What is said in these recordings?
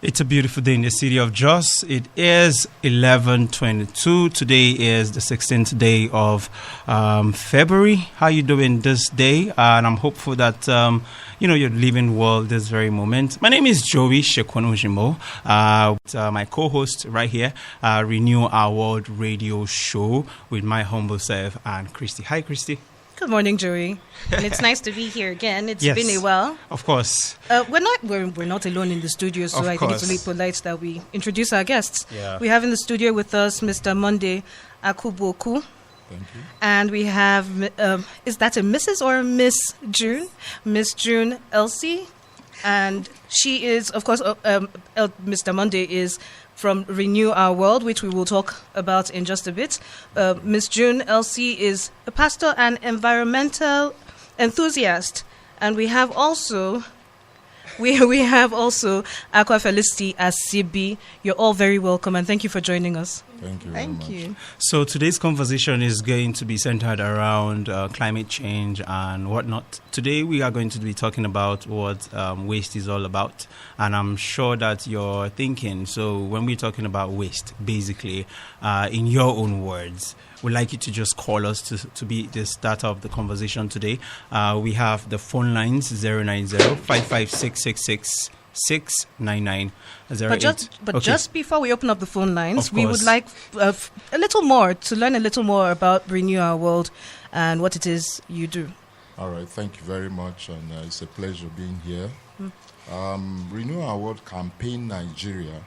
It's a beautiful day in the city of Jos. It is 11:22. Today is the 16th day of February. How you doing this day? And I'm hopeful that you're living well this very moment. My name is Joey Shekwonojimo. My co-host right here, Renew Our World Radio Show with my humble self and Christy. Hi, Christy. Good morning, Joey. And it's nice to be here again. It's been a while. Of course. We're not alone in the studio, so I think it's really polite that we introduce our guests. Yeah. We have in the studio with us Mr. Monday Akuboku. Thank you. And we have, is that a Mrs. or a Miss June? Miss June Elsie. And she is, of course, Mr. Monday is from Renew Our World, which we will talk about in just a bit. Miss June Elsie is a pastor and environmental enthusiast. And we have also Aqua Felicity as CB. You're all very welcome, and thank you for joining us. Thank you very much. So today's conversation is going to be centered around climate change and whatnot. Today we are going to be talking about what waste is all about. And I'm sure that you're thinking, so when we're talking about waste, basically, in your own words, we'd like you to just call us to be the start of the conversation today. We have the phone lines 090-556-666. 699 Just before we open up the phone lines, we would like a little more to learn a little more about Renew Our World and what it is you do. All right, thank you very much, and it's a pleasure being here. Renew Our World Campaign Nigeria.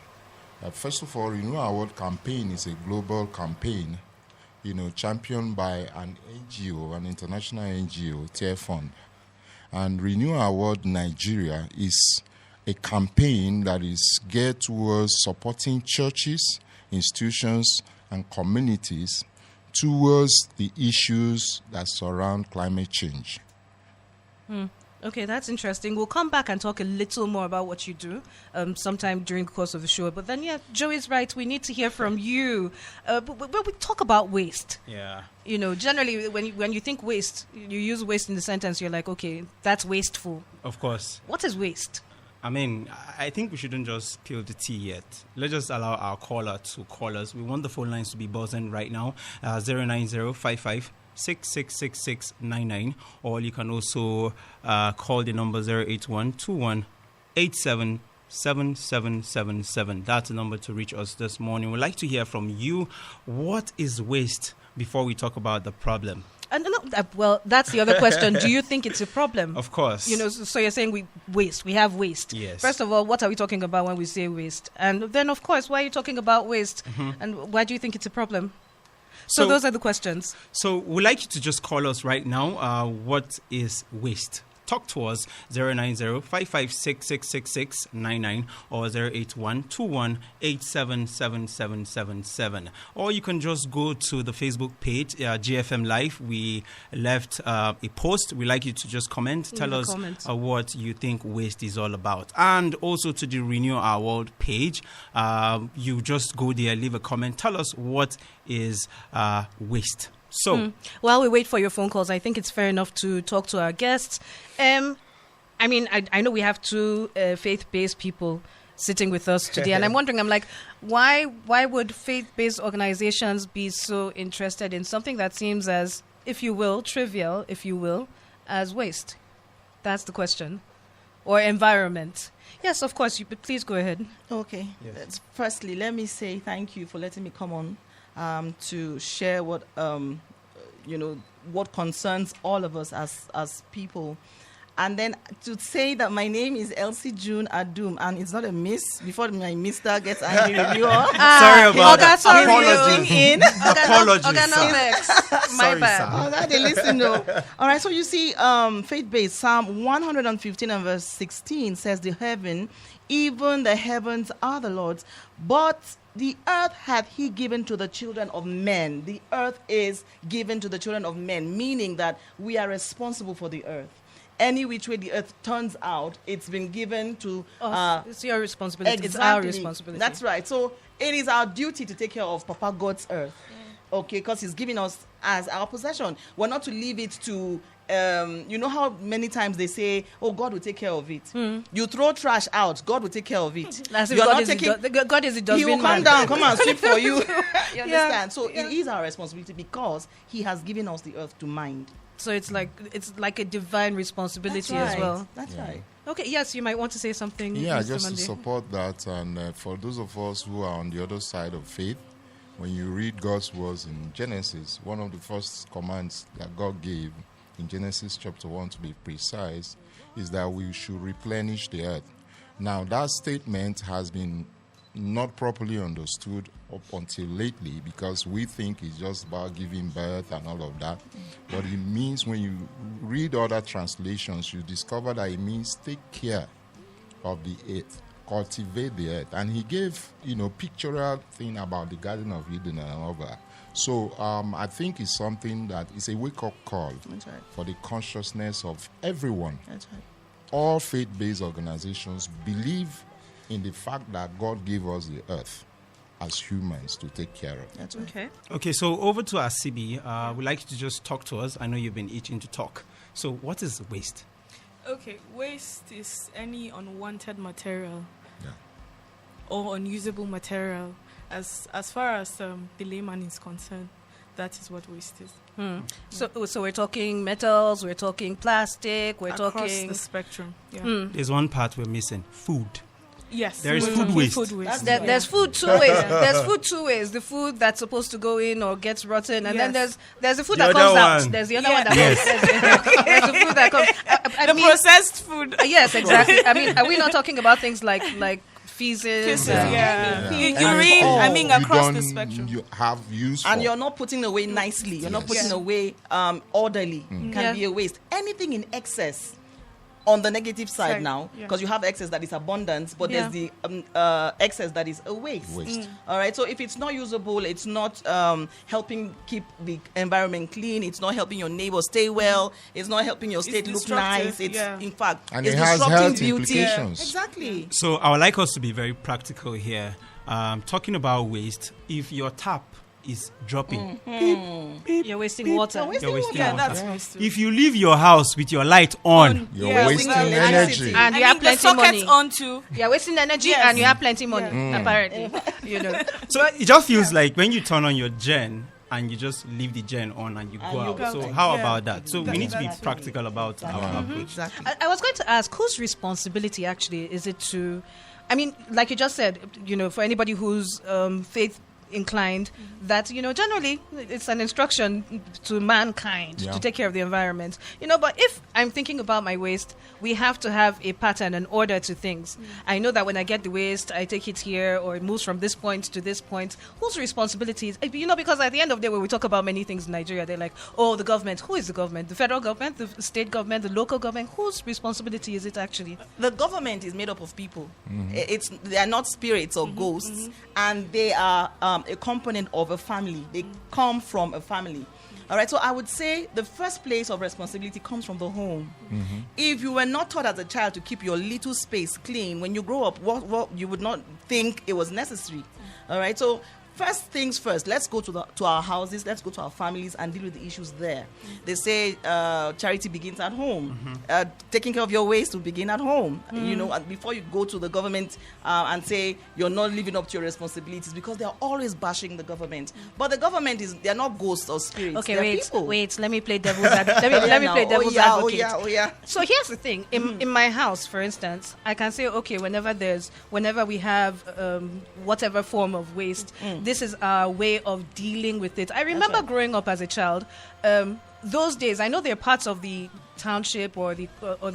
First of all, Renew Our World Campaign is a global campaign, championed by an NGO, an international NGO, Tier Fund. And Renew Our World Nigeria is a campaign that is geared towards supporting churches, institutions, and communities towards the issues that surround climate change. Okay, that's interesting. We'll come back and talk a little more about what you do sometime during the course of the show. But then, Joey's right. We need to hear from you. But we talk about waste. Yeah. Generally, when you think waste, you use waste in the sentence, you're like, okay, that's wasteful. Of course. What is waste? I think we shouldn't just spill the tea yet. Let's just allow our caller to call us. We want the phone lines to be buzzing right now. 090-55-666699. Or you can also call the number 081-21-87-7777. That's the number to reach us this morning. We'd like to hear from you. What is waste before we talk about the problem? Well, that's the other question. Do you think it's a problem? Of course. So you're saying we have waste. Yes. First of all, what are we talking about when we say waste? And then, of course, why are you talking about waste? Mm-hmm. And why do you think it's a problem? So those are the questions. So we'd like you to just call us right now. What is waste? Talk to us 090-556-666699 or 081-21-877777. Or you can just go to the Facebook page, GFM Live. We left a post. We'd like you to just comment. Tell us what you think waste is all about. And also to the Renew Our World page. You just go there, leave a comment. Tell us what is waste. So, while we wait for your phone calls, I think it's fair enough to talk to our guests. I know we have two faith-based people sitting with us today, and I'm wondering, why would faith-based organizations be so interested in something that seems as, if you will, trivial, as waste? That's the question. Or environment. Yes, of course. Please go ahead. Okay. Yes. Firstly, let me say thank you for letting me come on. To share what concerns all of us as people. And then to say that my name is Elsie June Adum, and it's not a miss, before my mister gets angry with you all. Sorry about that. Apologies. My bad. They listen, no. All right, so you see, faith-based, Psalm 115 and verse 16 says, the heavens are the Lord's, but the earth hath he given to the children of men. The earth is given to the children of men, meaning that we are responsible for the earth. Any which way the earth turns out, it's been given to us. It's your responsibility. Exactly. It's our responsibility. That's right. So it is our duty to take care of Papa God's earth. Okay, because he's giving us as our possession. We're not to leave it to you know how many times they say, "Oh, God will take care of it." You throw trash out, God will take care of it. As if You're God not is taking. God is the He will dustbin come man. down, come and sweep for you. You Yeah. understand? So it is our responsibility because He has given us the earth to mind. So it's like a divine responsibility as well. That's Yeah. right. Okay, yes, you might want to say something. Yeah, Mr. just to Mande. support that, and for those of us who are on the other side of faith, when you read God's words in Genesis, one of the first commands that God gave in Genesis chapter 1, to be precise, is that we should replenish the earth. Now, that statement has been not properly understood up until lately because we think it's just about giving birth and all of that. But it means when you read other translations, you discover that it means take care of the earth, cultivate the earth. And he gave, pictorial thing about the Garden of Eden and all that. So I think it's something that is a wake-up call That's right. for the consciousness of everyone. That's right. All faith-based organizations believe in the fact that God gave us the earth as humans to take care of. That's right. Okay. Okay, so over to our CB. We'd like you to just talk to us. I know you've been itching to talk. So what is waste? Okay, waste is any unwanted material Yeah. or unusable material. As far as the layman is concerned, that is what waste is. So we're talking metals, we're talking plastic, we're Across talking. the spectrum. Yeah. There's one part we're missing: food. Yes. There is we're food talking waste. Food waste. That's There's food two ways. There's food two ways. The food that's supposed to go in or gets rotten, and then Yes. there's the food The that comes other out. one. There's the other Yeah. one that Yes. comes. There's the food that comes. I the mean, processed food. yes, exactly. I mean, are we not talking about things like feces? Kisses, and- yeah. Anything. Urine, all I mean, you across the don't spectrum. You have use And for. you're not putting away nicely. You're not Yes. putting Yeah. away orderly. Can Yeah. be a waste. Anything in excess. On the negative side Side, now, yeah. because you have excess that is abundance, but Yeah. there's the excess that is a waste. Waste. All right. So if it's not usable, it's not helping keep the environment clean. It's not helping your neighbor stay well. It's not helping your state look destructive, nice. It's yeah. in fact, And it's it has disrupting health beauty. implications. Exactly. So I would like us to be very practical here. Talking about waste, if your tap is dropping, You're wasting water. you're wasting Yeah, water. that's waste. If you leave your house with your light on, You're Yeah, wasting single energy. electricity. And you I have mean, the plenty money. sockets onto. You're wasting energy Yes. and you have plenty money, Yeah. apparently. so it just feels like when you turn on your gen and you just leave the gen on and you go And you out. go So out. how Yeah. about that? So we need to be That's practical about our approach. Exactly. I was going to ask, whose responsibility actually is it to, I mean, like you just said, for anybody who's faith inclined, that, generally it's an instruction to mankind Yeah. to take care of the environment. But if I'm thinking about my waste, we have to have a pattern and order to things. I know that when I get the waste, I take it here or it moves from this point to this point. Whose responsibility is, because at the end of the day, when we talk about many things in Nigeria, they're like, oh, the government. Who is the government? The federal government, the state government, the local government? Whose responsibility is it actually? The government is made up of people. They are not spirits or ghosts, and they are a component of a family. They come from a family. All right, so I would say the first place of responsibility comes from the home. If you were not taught as a child to keep your little space clean, when you grow up, what you would not think it was necessary. All right, so first things first, let's go to our houses, let's go to our families and deal with the issues there. They say charity begins at home. Taking care of your waste will begin at home. And before you go to the government and say you're not living up to your responsibilities, because they're always bashing the government. But the government they're not ghosts or spirits. Okay, they're wait, people. let me play devil's advocate. Let me play devil's advocate. Oh yeah. So here's the thing. In my house, for instance, I can say, okay, whenever we have whatever form of waste, this is our way of dealing with it. I remember right. growing up as a child. Those days, I know there are parts of the township or the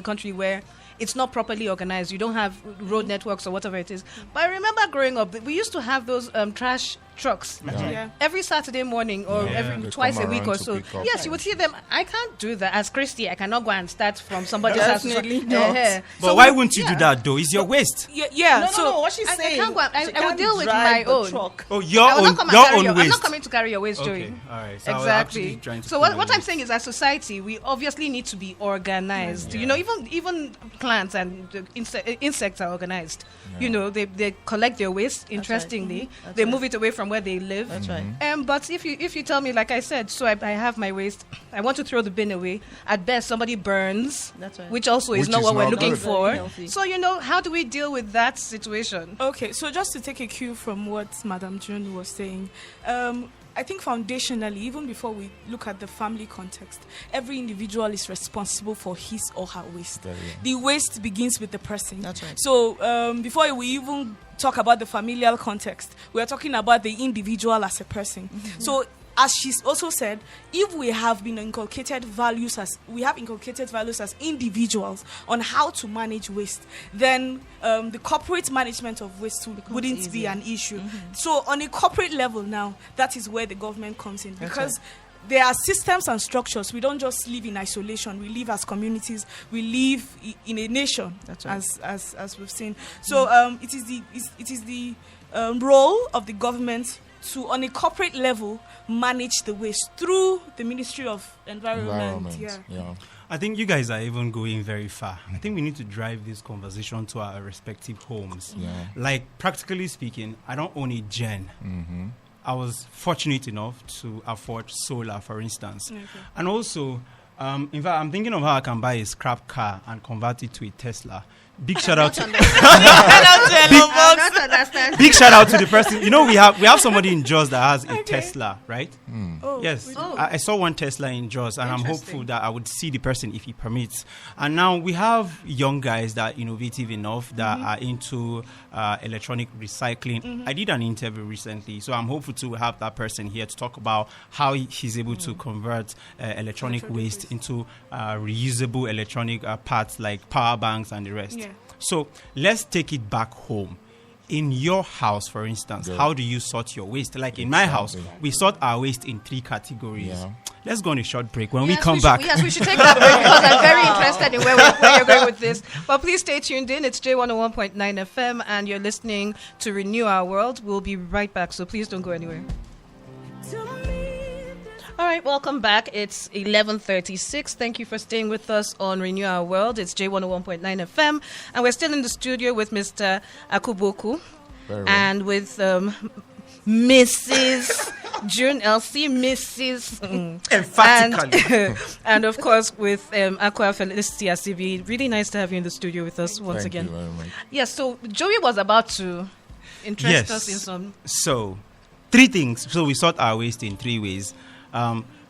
country where it's not properly organized. You don't have road networks or whatever it is. But I remember growing up, we used to have those trash trucks Yeah. every Saturday morning or Yeah. They twice a come week around or to so. pick up. Yes, you would see them. I can't do that. As Christy, I cannot go and start from somebody's house. Definitely not. But why wouldn't you do that though? It's your waste. Yeah. No, what she's I saying. can't go. I she will can't deal with drive my the own. truck. Oh, your I will own, not come and your carry own I'm waste. not coming to carry your waste, Okay, Joey. all right. So I was actually trying to So what I'm formulate. saying is, as society, we obviously need to be organized. Yeah. Even plants and insects are organized. They collect their waste. Interestingly, That's they right. move it away from from where they live. That's right. But if you tell me, like I said, so I have my waste, I want to throw the bin away. At best, somebody burns, That's right. which also is Which not is what we're not looking good. for. Very healthy. So, how do we deal with that situation? Okay, so just to take a cue from what Madam June was saying, I think foundationally, even before we look at the family context, every individual is responsible for his or her waste. Very well. The waste begins with the person. That's right. So before we even talk about the familial context, we are talking about the individual as a person. So as she's also said, if we have inculcated values as individuals on how to manage waste, then the corporate management of waste wouldn't be easier. an issue. So on a corporate level now, that is where the government comes in, because there are systems and structures. We don't just live in isolation. We live as communities. We live in a nation, That's right. as we've seen. So it is the role of the government to, on a corporate level, manage the waste through the Ministry of Environment. Yeah. I think you guys are even going very far. I think we need to drive this conversation to our respective homes. Yeah. Like, practically speaking, I don't own a gen. I was fortunate enough to afford solar, for instance. Okay. And also, in fact, I'm thinking of how I can buy a scrap car and convert it to a Tesla. Big shout out to I'm not understanding. big shout out to the person. We have somebody in Jos that has a Tesla, right? Oh, Yes, we- I saw one Tesla in Jos, and I'm Interesting. hopeful that I would see the person if he permits. And now we have young guys that are innovative enough that are into electronic recycling. I did an interview recently, so I'm hopeful to have that person here to talk about how he's able to convert electronic waste into reusable electronic parts like power banks and the rest. Yeah. So let's take it back home. In your house, for instance, Yeah. how do you sort your waste? Like in my house, Exactly. we sort our waste in 3 categories. Yeah. Let's go on a short break. When we Yes, come should- back, Yes, we should take that break because I'm very interested in where you're going with this. But please stay tuned in. It's J101.9 FM and you're listening to Renew Our World. We'll be right back, so please don't go anywhere. All right, welcome back. It's 11:36. Thank you for staying with us on Renew Our World. It's J101.9 FM, and we're still in the studio with Mr. Akuboku Very well. and with Mrs. June Elsie, Mrs. emphatically. And of course with Aqua Felicity Asibi. Really nice to have you in the studio with us once Thank again. you very much. Yes, so Joey was about to interest Yes. us in some. So, 3 things. So we sort our waste in 3 ways.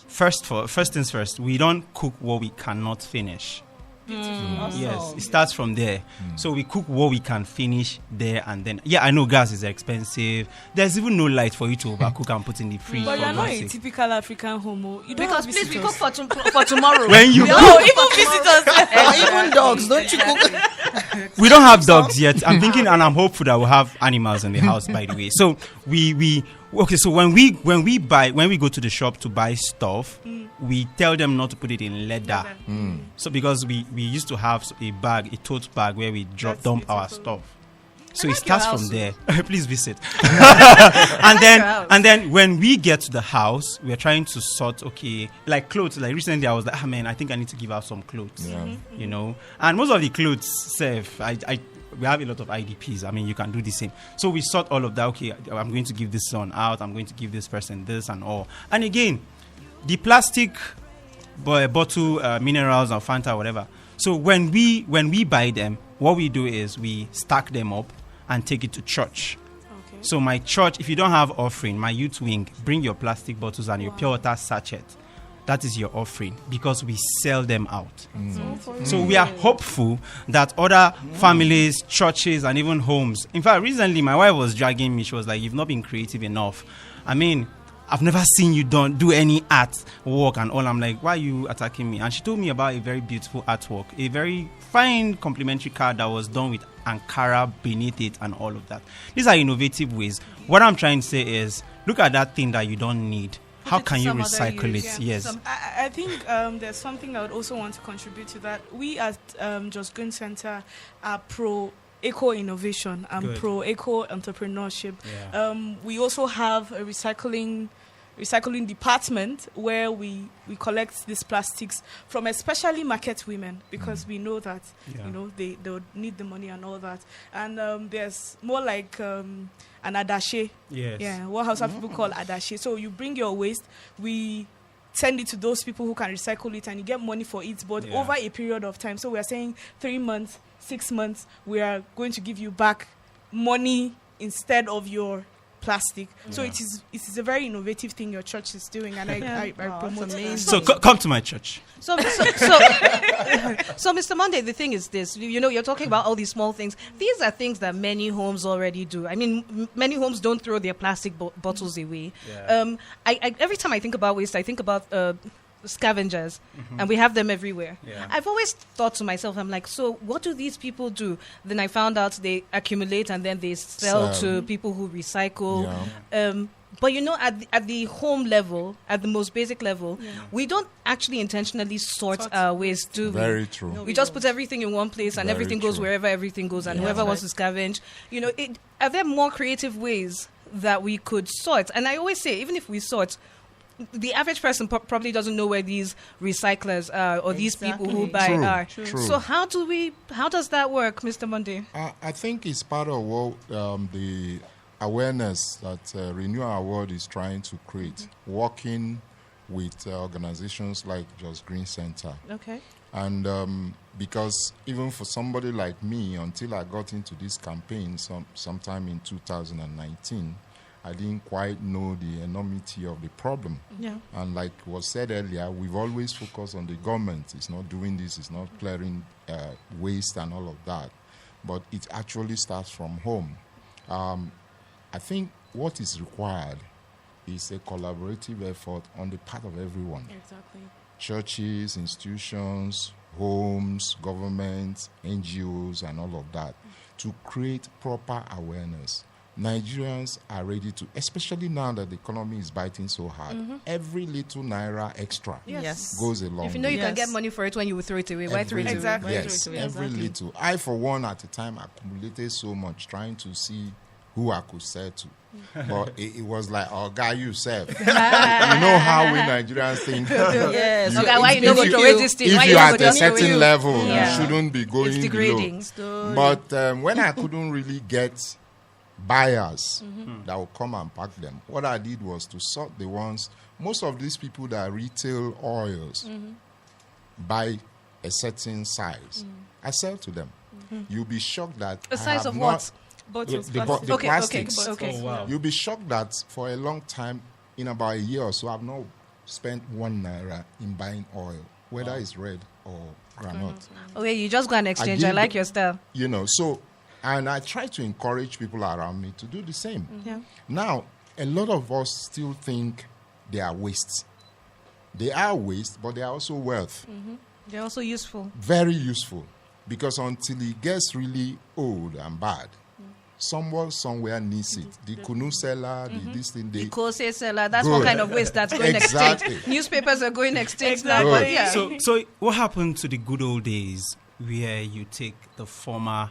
First things first, we don't cook what we cannot finish. Awesome. Yes, it starts from there. So we cook what we can finish there and then. Yeah, I know gas is expensive. There's even no light for you to overcook and put in the fridge. But for you're not God's a sake. typical African homo. You don't Because have please, we visitors. cook for tomorrow. When you No, even visitors. Or even dogs, don't you cook? We don't have dogs yet. I'm thinking, and I'm hopeful that we'll have animals in the house. By the way, so we okay. So when we go to the shop to buy stuff, we tell them not to put it in leather. So because we used to have a tote bag where we That's dump our beautiful. stuff. So like it starts your from house. there. Please visit. your house. and then when we get to the house, we're trying to sort. Okay, like clothes. Like recently, I was like, man, I think I need to give out some clothes. Yeah. And most of the clothes serve. We have a lot of IDPs. I mean, you can do the same. So we sort all of that. Okay, I'm going to give this one out. I'm going to give this person this and all. And again, the plastic bottle, minerals or Fanta, whatever. So when we buy them, what we do is we stack them up and take it to church. Okay. So my church, if you don't have offering, my youth wing, bring your plastic bottles and your pure water sachet. That is your offering because we sell them out. So we are hopeful that other families, churches, and even homes. In fact, recently my wife was dragging me. She was like, "You've not been creative enough." I mean, I've never seen you do any art work and all. I'm like, why are you attacking me? And she told me about a very beautiful artwork, a very fine complimentary card that was done with Ankara beneath it and all of that. These are innovative ways. What I'm trying to say is, look at that thing that you don't need. How it to can you some other recycle use. it? Yeah. Yes. I think there's something I would also want to contribute to that. We at Just Green Center are pro eco-innovation and Good. pro eco-entrepreneurship. Yeah. We also have a recycling department where we collect these plastics from especially market women because we know that Yeah. they would need the money and all that. And there's more like an adashe. Yes. Yeah, what Hausa people call adashe. So you bring your waste, we send it to those people who can recycle it, and you get money for it, but over a period of time. So we are saying 3 months, 6 months, we are going to give you back money instead of your plastic. So it is a very innovative thing your church is doing, and I promote it. So come to my church. So, Mr. Monday, the thing is this: you're talking about all these small things. These are things that many homes already do. I mean, many homes don't throw their plastic bottles away. Yeah. Every time I think about waste, I think about scavengers, and we have them everywhere. Yeah. I've always thought to myself, I'm like, so what do these people do? Then I found out they accumulate and then they sell to people who recycle. Yeah. But at the home level, at the most basic level, we don't actually intentionally sort our waste, do we? Very true. No, we just put everything in one place, and everything goes wherever everything goes, and whoever wants to scavenge. Are there more creative ways that we could sort? And I always say, even if we sort, the average person probably doesn't know where these recyclers are, or these people who buy are. True. So how does that work, Mr. Monday? I think it's part of what the awareness that Renew Our World is trying to create, working with organizations like Just Green Center. Okay. And because even for somebody like me, until I got into this campaign sometime in 2019, I didn't quite know the enormity of the problem. Yeah. And like was said earlier, we've always focused on the government. It's not doing this, it's not clearing waste and all of that. But it actually starts from home. I think what is required is a collaborative effort on the part of everyone. Exactly. Churches, institutions, homes, governments, NGOs, and all of that, to create proper awareness. Nigerians are ready to, especially now that the economy is biting so hard, every little naira extra goes a long way. If you know you can get money for it when you will throw it away, why throw it away? Exactly. Yes, every little. I, for one, at a time, accumulated so much trying to see who I could sell to. But it was like, oh, guy, you sell. You know how we Nigerians think. Yes. Okay, why you know go throw this thing? If you're at a certain level, you shouldn't be going it's degrading. Below. But when I couldn't really get buyers that would come and pack them, what I did was to sort the ones. Most of these people that retail oils buy a certain size. I sell to them. You'll be shocked that a size of what? Bottles. The plastics. Okay. Oh, wow. You'll be shocked that for a long time, in about a year or so, I've not spent 1 naira in buying oil, whether it's red or granite. Okay, you just go and exchange. I like your style. And I try to encourage people around me to do the same. Yeah. Now, a lot of us still think they are waste. They are waste, but they are also wealth. They're also useful. Very useful. Because until it gets really old and bad, someone somewhere needs it. The kunu seller, this thing. The kose seller, that's one kind of waste that's going extinct. Newspapers are going extinct now. But yeah. So what happened to the good old days where you take the former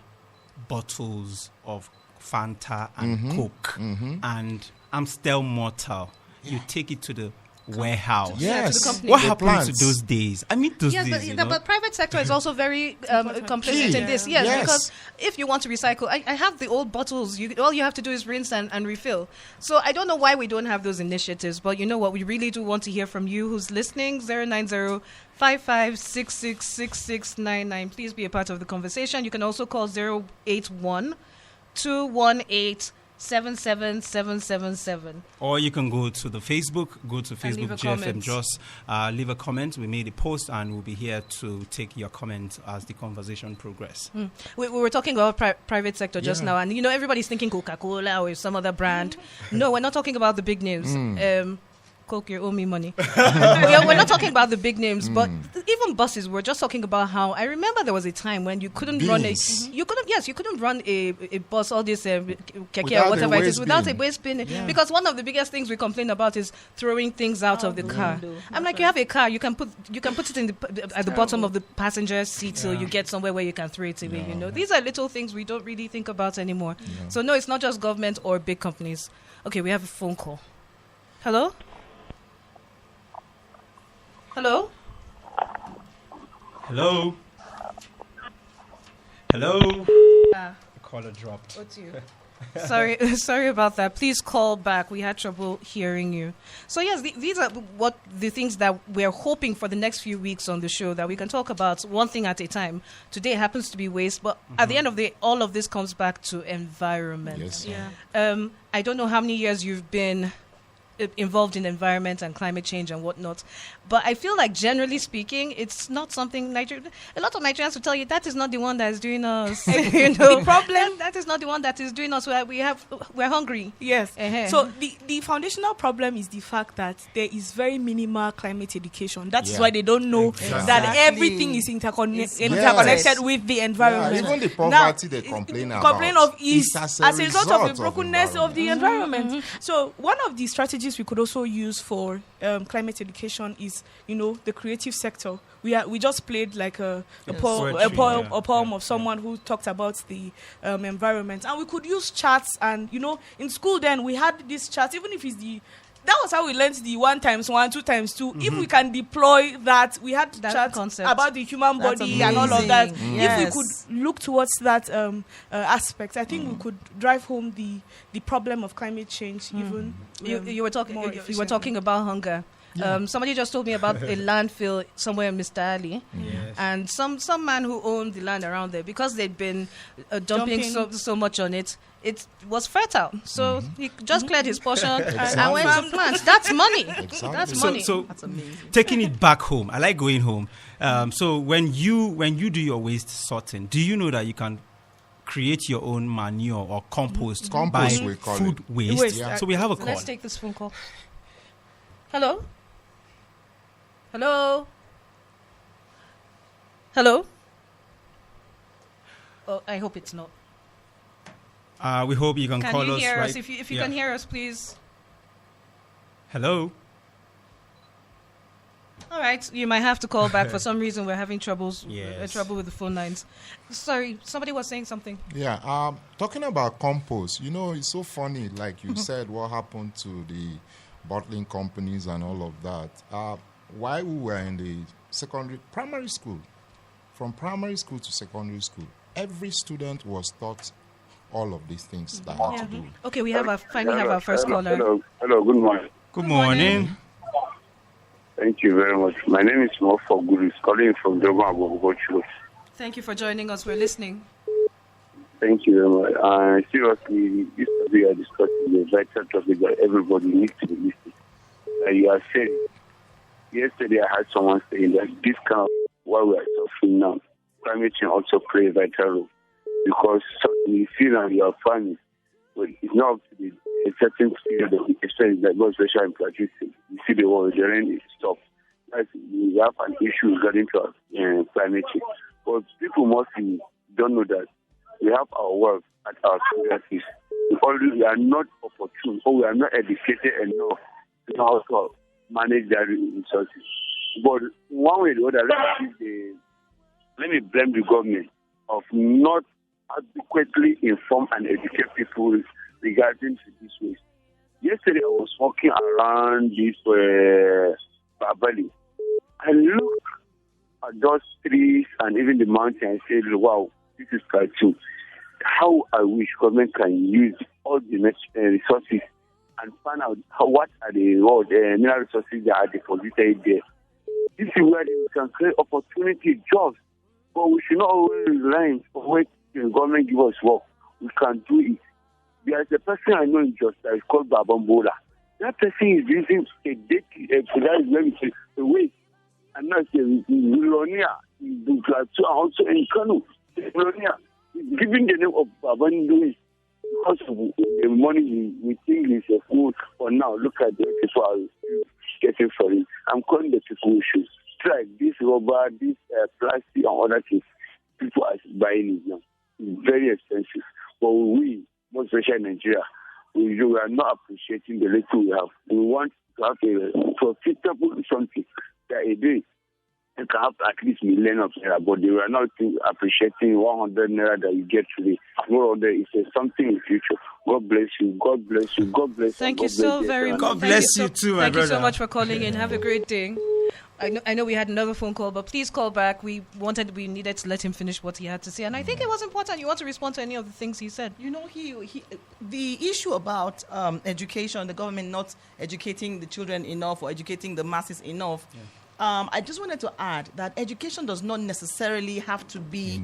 bottles of Fanta and Coke and Amstel Mortal, you take it to the warehouse. Yes. To the company. What happened to those days? I mean, those days. But private sector is also very complicit in this. Yes, because if you want to recycle, I have the old bottles. All you have to do is rinse and refill. So I don't know why we don't have those initiatives. But you know what? We really do want to hear from you who's listening. 090-5566-6699. Please be a part of the conversation. You can also call 081-218-77777. Or you can go to the Facebook, GFM Jos, leave a comment. We made a post and we'll be here to take your comment as the conversation progress. We were talking about private sector just now, and everybody's thinking Coca-Cola or some other brand. No, we're not talking about the big names. Coke, you owe me money. We're not talking about the big names, but even buses. We're just talking about how I remember there was a time when you couldn't run a bus, all this keke or whatever it is, without a waste bin. Yeah. Because one of the biggest things we complain about is throwing things out of the car. I'm like, you have a car, you can put it in at the bottom of the passenger seat till you get somewhere where you can throw it away. These are little things we don't really think about anymore. Yeah. So no, it's not just government or big companies. Okay, we have a phone call. Hello. Hello? Hello? The caller dropped. What's you? Sorry about that. Please call back. We had trouble hearing you. So yes, these are what the things that we're hoping for the next few weeks on the show, that we can talk about one thing at a time. Today happens to be waste, but at the end of the day, all of this comes back to environment. Yes. Yeah. I don't know how many years you've been involved in environment and climate change and whatnot, but I feel like generally speaking, it's not something a lot of Nigerians will tell you that is not the one that is doing us. The problem that is not the one that is doing us. We're hungry. Yes. Uh-huh. So the foundational problem is the fact that there is very minimal climate education. That is Yeah. why they don't know Exactly. that everything is interconnected Yes. with the Yeah, environment. even the poverty they complain about is as as a result of the brokenness environment. of the environment. So one of the strategies we could also use for climate education is, the creative sector. We just played like a poem of someone who talked about the environment, and we could use charts. And in school then we had these charts, even if it's that was how we learned the 1 times 1, 2 times 2. If we can deploy that, we had That charts concept. about the human That's body and all of that. amazing. If Yes. we could look towards that aspect, I think we could drive home the problem of climate change even. You were talking. more You were efficiently. talking about hunger. Somebody just told me about a landfill somewhere in Mr. Ali, Yes. and some man who owned the land around there, because they'd been dumping so much on it. It was fertile, so he just cleared his portion and went to plant. That's money. Exactly. That's So, money. so That's amazing. taking it back home, I like going home. So when you do your waste sorting, do you know that you can create your own manure or compost Compost, by we call food it. waste? Waste, Yeah. So we have a call. Let's take this phone call. Hello. Hello. Hello. Oh, I hope it's not. We hope you can Can call you us. hear right? us? If you Yeah. can hear us, please. Hello. All right, you might have to call back. For some reason, we're having trouble Yes. with the phone lines. Sorry, somebody was saying something. Yeah, talking about compost, it's so funny, like you said, what happened to the bottling companies and all of that. While we were in the primary school, from primary school to secondary school, every student was taught all of these things that had to do. Okay, we finally have our first caller. Hello, good morning. Good morning. Thank you very much. My name is Mo Fogurus, calling from Durban, Bogocho. Thank you for joining us. We're listening. Thank you very much. Seriously, this we are discussing the vital topic that everybody needs to be listening. You are saying, yesterday I had someone saying that this kind of what we are suffering now, climate change also plays a vital role. Because you see now your family, but it's not up to a certain period of extent that goes special in practice. You see the world, the rain is stopped. We have an issue regarding to climate change. But people mostly don't know that we have our work at our fingertips. We are not opportune, or we are not educated enough to know how to manage their resources. But one way or the other, let me blame the government of not adequately inform and educate people regarding to this waste. Yesterday I was walking around this Babali. I looked at those trees and even the mountain and said, wow, this is cartoon. How I wish government can use all the resources and find out what are the mineral resources that are deposited there. This is where we can create opportunity jobs. But we should not always rely on when the government give us work. We can do it. There is a person I know in Jos that is called Babambola. That person is using a dirty, a waste. And now it's a millionaire in Plateau, also in Kano. A millionaire is giving the name of Babambola because of the money we think is a food for now. Look at the people are getting for it. I'm calling the people who should try this rubber, this plastic and other things. People are buying it now. It's very expensive. But we, most especially in Nigeria, we are not appreciating the little we have. We want to have a profitable something that a day you can have at least million of naira, but they were not appreciating 100 naira that you get today. More there is something in the future. God bless you. God bless you. God bless you. Thank you so very much. God bless you too, my Thank you so brother. much for calling in. Have a great day. I know we had another phone call, but please call back. We needed to let him finish what he had to say, and I think it was important. You want to respond to any of the things he said? You know, the issue about education, the government not educating the children enough or educating the masses enough. Yeah. I just wanted to add that education does not necessarily have to be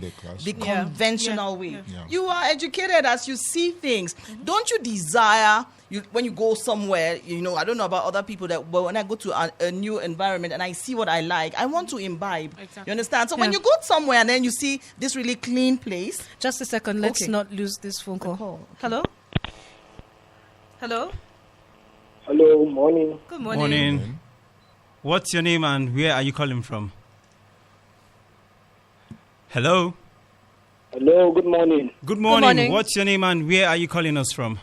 the conventional way. Yeah. You are educated as you see things. Mm-hmm. Don't you desire, when you go somewhere, I don't know about other people, but when I go to a new environment and I see what I like, I want to imbibe. Exactly. You understand? So when you go somewhere and then you see this really clean place. Just a second. Let's not lose this phone call. Okay. Hello? Hello? Hello, morning. Good morning. Morning. What's your name and where are you calling from? Hello? Hello, good morning. Good morning. What's your name and where are you calling us from?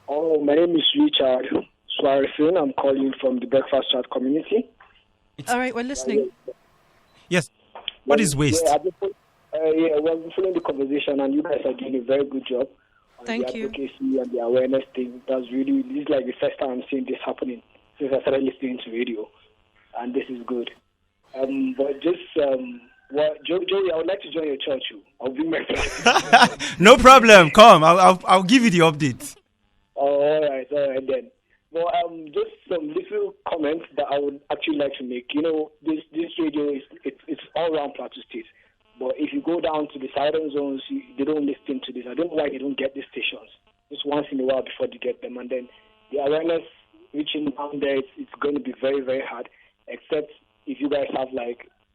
Oh, my name is Richard Suarezin. I'm calling from the Breakfast Chat community. All right, we're listening. Yes. What is waste? We're following the conversation and you guys are doing a very good job. Thank you. The advocacy and the awareness thing. This is like the first time I'm seeing this happening since I started listening to radio. And this is good. But just, Joey, I would like to join your church. I'll bring my friend. No problem. Come, I'll give you the update. All right then. Well, just some little comments that I would actually like to make. This radio it's all around Plateau State. But if you go down to the southern zones, they don't listen to this. I don't know why they don't get these stations. Just once in a while before they get them. And then the awareness reaching down there, it's going to be very, very hard. Except if you guys have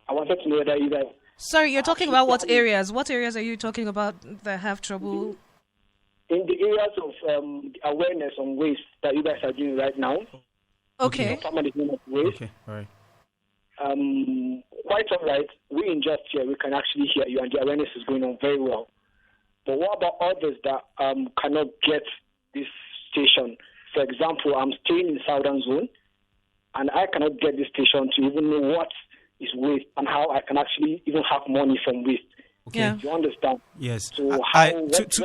I wanted to know whether you guys... Sorry, you're talking about what areas? What areas are you talking about that have trouble? In the areas of awareness on waste that you guys are doing right now. Okay. Waste. Okay, all right. Quite all right. We in Just here, we can actually hear you and the awareness is going on very well. But what about others that cannot get this station? For example, I'm staying in Southern Zone, and I cannot get this station to even know what is waste and how I can actually even have money from waste. Okay. Yeah. Do you understand? Yes. So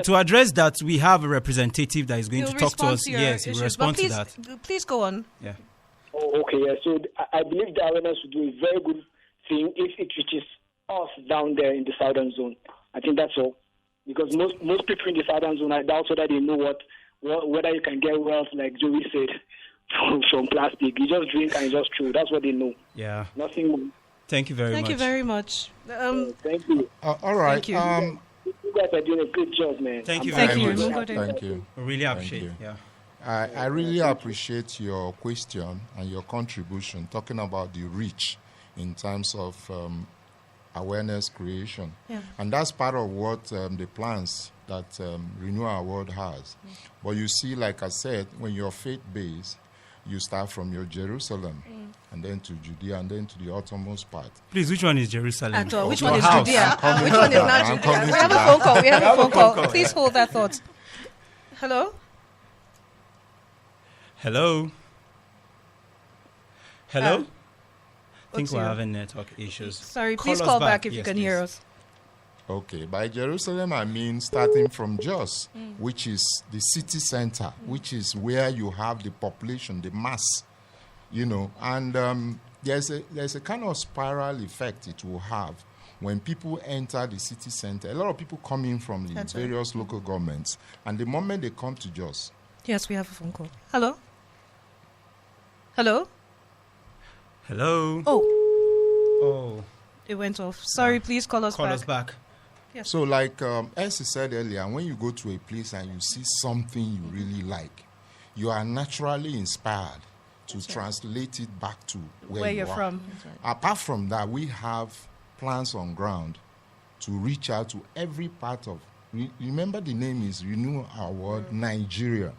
to address that, we have a representative that is going to talk to us. Yes, he will respond to that. Please go on. Yeah. Oh, okay. Yeah. So I believe the awareness will do a very good thing if it reaches us down there in the Southern Zone. I think that's all. Because most people in the Southern Zone, I doubt whether they know whether you can get wealth, like Joey said, from plastic. You just drink and you just throw. That's what they know. Yeah. Nothing more. Thank you very much. Thank you very much. Thank you. All right. Thank you. You guys are doing a good job, man. Thank you very much. Thank you. I really appreciate it. Yeah. I really appreciate your question and your contribution, talking about the reach in terms of awareness creation. Yeah. And that's part of what the plans that Renew Our World has. But you see, like I said, when you're faith-based, you start from your Jerusalem and then to Judea and then to the uttermost part. Please, which one is Jerusalem? Which one is Judea? Which one is not Judea? We have a phone call. We have a phone call. Please hold that thought. Hello? Hello? Hello? I think what's we're your- having network issues. Sorry, please call back if you Yes, can please. hear us. Okay, by Jerusalem I mean starting from Jos, which is the city center, which is where you have the population, the mass, and there's a kind of spiral effect it will have when people enter the city center. A lot of people come in from the That's right. various local governments, and the moment they come to Jos, Yes, we have a phone call. Hello? Hello? Hello? Oh. It went off. Sorry, please call us Call back. us back. Yes. So like as I said earlier, when you go to a place and you see something you really like, you are naturally inspired to translate it back to where you're you are. from. Apart from that, we have plans on ground to reach out to every part of, remember the name is Renew Our World Nigeria.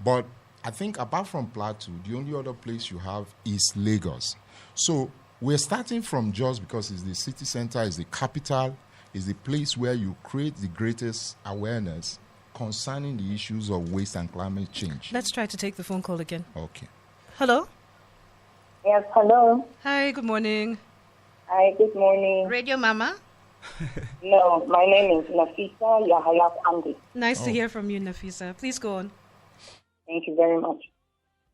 But I think apart from Plateau, the only other place you have is Lagos. So we're starting from Jos because it's the city center, it's the capital, is the place where you create the greatest awareness concerning the issues of waste and climate change. Let's try to take the phone call again. Okay. Hello? Yes, hello. Hi, good morning. Hi, good morning. Radio Mama? No, my name is Nafisa Yahaya Andy. Nice to hear from you, Nafisa. Please go on. Thank you very much.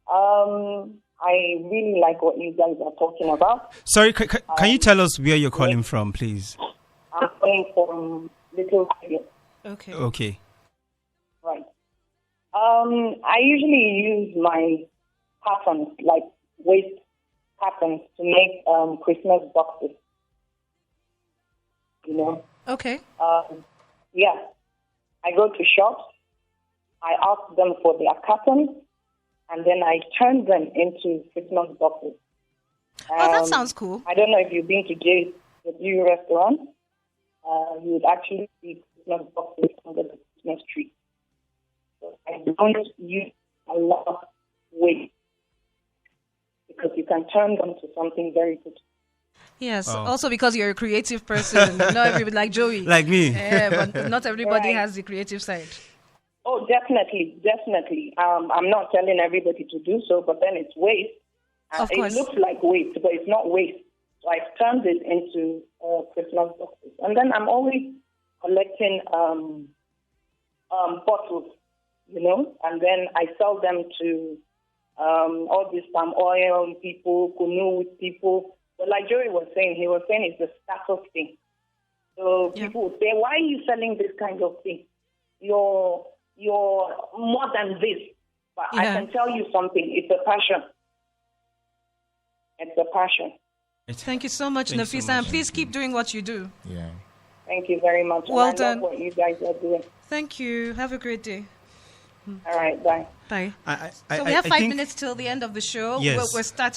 I really like what you guys are talking about. Sorry, can you tell us where you're calling from, please? I'm calling from Little Tigers. Okay. Okay. Right. I usually use my patterns, like waste patterns, to make Christmas boxes. You know? Okay. Yeah. I go to shops, I ask them for their cartons, and then I turn them into Christmas boxes. Oh, that sounds cool. I don't know if you've been to the Jew restaurant. You would actually see Christmas boxes under the Christmas tree. So I don't use a lot of waste because you can turn them to something very good. Yes. Oh. Also because you're a creative person. Not everybody like Joey. Like me. Yeah, but not everybody Right. has the creative side. Oh, definitely. I'm not telling everybody to do so, but then it's waste. Of course. It looks like waste, but it's not waste. So I've turned it into Christmas boxes. And then I'm always collecting bottles, you know, and then I sell them to all these palm oil people, canoe people. But like Joey was saying, it's a status thing. So people would say, why are you selling this kind of thing? You're more than this. But I can tell you something. It's a passion. It's a passion. Thank you so much, Thanks so Nafisa, much. and please keep doing what you do. Yeah. Thank you very much. Well and I done. love what you guys are doing. Thank you. Have a great day. All right, bye. Bye. So So we have 5 minutes till the end of the show. Yes.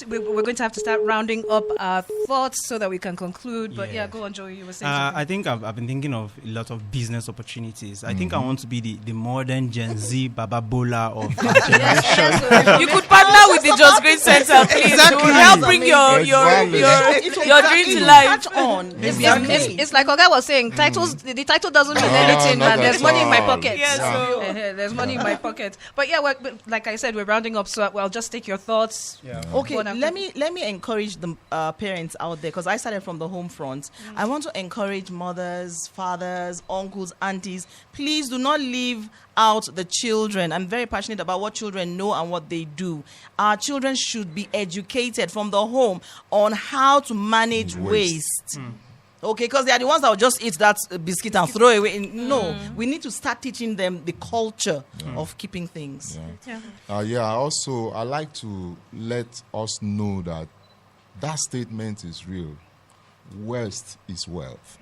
We're going to have to start rounding up our thoughts so that we can conclude. But Yeah. go on, Joey. You were saying I think I've been thinking of a lot of business opportunities. I think I want to be the modern Gen Z Baba Bola of our generation. You could partner with the Just Green Center, please. Exactly. To help bring your dream to life. It's like Oga was saying. Titles. The title doesn't mean anything. not And there's at money in my all. pocket. Yeah, so- There's money in my pocket. But yeah, like I said, we're rounding up. So I'll just take your thoughts. Okay, Go on, let me encourage the parents out there, because I started from the home front. I want to encourage mothers, fathers, uncles, aunties. Please do not leave out the children. I'm very passionate about what children know and what they do. Our children should be educated from the home on how to manage waste. Okay, because they are the ones that will just eat that biscuit and throw away. No, we need to start teaching them the culture of keeping things. I like to let us know that statement is real. Waste is wealth.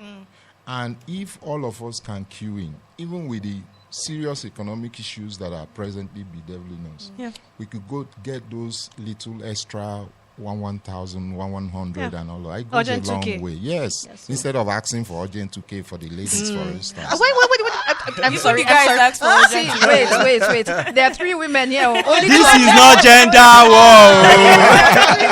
And if all of us can cue in, even with the serious economic issues that are presently bedeviling us, we could go get those little extra 1,000, 100 and all that. It goes Urgent a long 2K. way. Yes. Instead of asking for urgent 2K for the ladies, for instance. Wait. I'm You sorry. you guys asked for See, urgent wait. There are 3 women here. Only This is not gender war.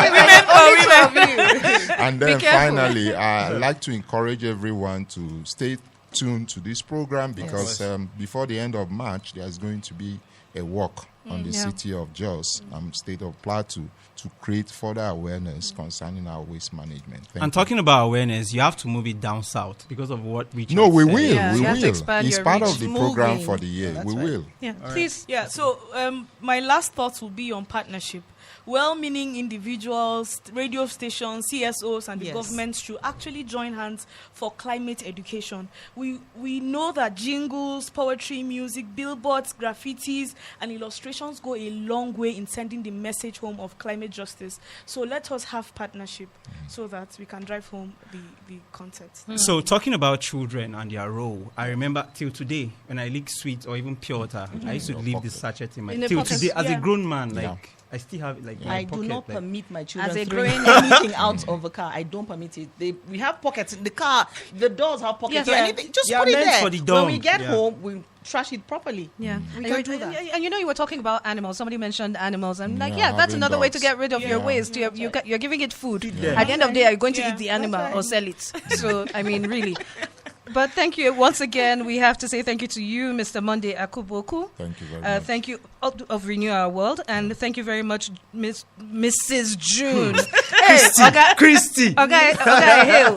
And then Be careful. finally, I'd like to encourage everyone to stay tuned to this program because before the end of March, there's going to be a walk on the city of Jos, state of Plateau, to create further awareness concerning our waste management. Thank And you. talking about awareness, you have to move it down south because of what Richard No, we said. will. Yeah, We you have to will. expand It's your part reach. of the program Moving. for the year. That's We right. will. Yeah, please. Yeah, so my last thoughts will be on partnership. Well-meaning individuals, radio stations, CSOs, and the government should actually join hands for climate education. We know that jingles, poetry, music, billboards, graffitis, and illustrations go a long way in sending the message home of climate justice. So let us have partnership so that we can drive home the context. So talking about children and their role, I remember till today when I leak sweet or even pure water, I used to leave the sachet in my In the till pocket. today as a Yeah. grown man, I still have it in my I pocket. do not like- permit my children As a throwing growing- anything out of a car. I don't permit it. We have pockets in the car. The doors have pockets. Yes. So Yeah. anything, just They are put it meant there. for the When we dump. get Yeah. home, we trash it properly. Yeah, We can do that. And you were talking about animals. Somebody mentioned animals. I'm like, Yeah, that's having another way to dogs. get rid of your Yeah. waste. You're giving it food. them. At the end of the day, you're going to Yeah. eat the animal or sell it. So, I mean, really. But thank you once again. We have to say thank you to you, Mr. Monday Akuboku. Thank you very much. Thank you of Renew Our World, and thank you very much, Mrs. June. Christy. Okay, Hill.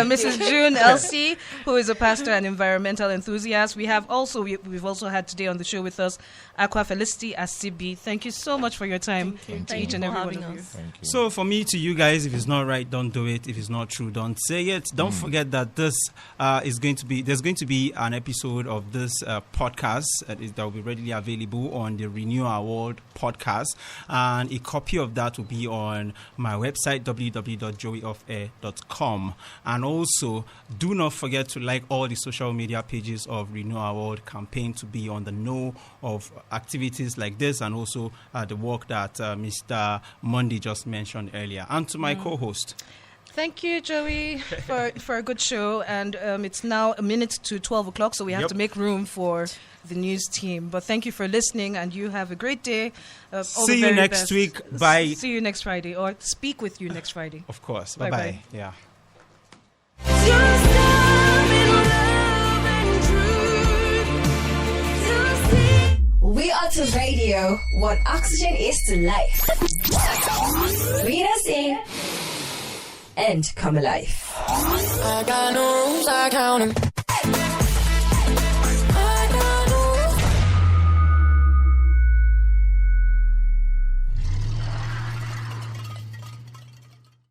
Mrs. June Elsie, who is a pastor and environmental enthusiast. We've also had today on the show with us Aqua Felicity Asibi. Thank you so much for your time. Thank Each you. and every one of you. Thank you. So for me, to you guys, if it's not right, don't do it. If it's not true, don't say it. Don't forget that there's going to be an episode of this podcast that will be readily available on the Renew Our World podcast, and a copy of that will be on my website www.joeyofair.com. And also, do not forget to like all the social media pages of Renew Our World campaign to be on the know of activities like this, and also the work that Mr. Monday just mentioned earlier. And to my co-host. Thank you, Joey, for a good show. And it's now a minute to 12 o'clock, so we have to make room for the news team. But thank you for listening, and you have a great day. See you next week. Bye. See you next Friday, or speak with you next Friday. Of course. Bye-bye. Yeah. We are to radio what oxygen is to life. Read us in and come alive. I got no rules, I count 'em.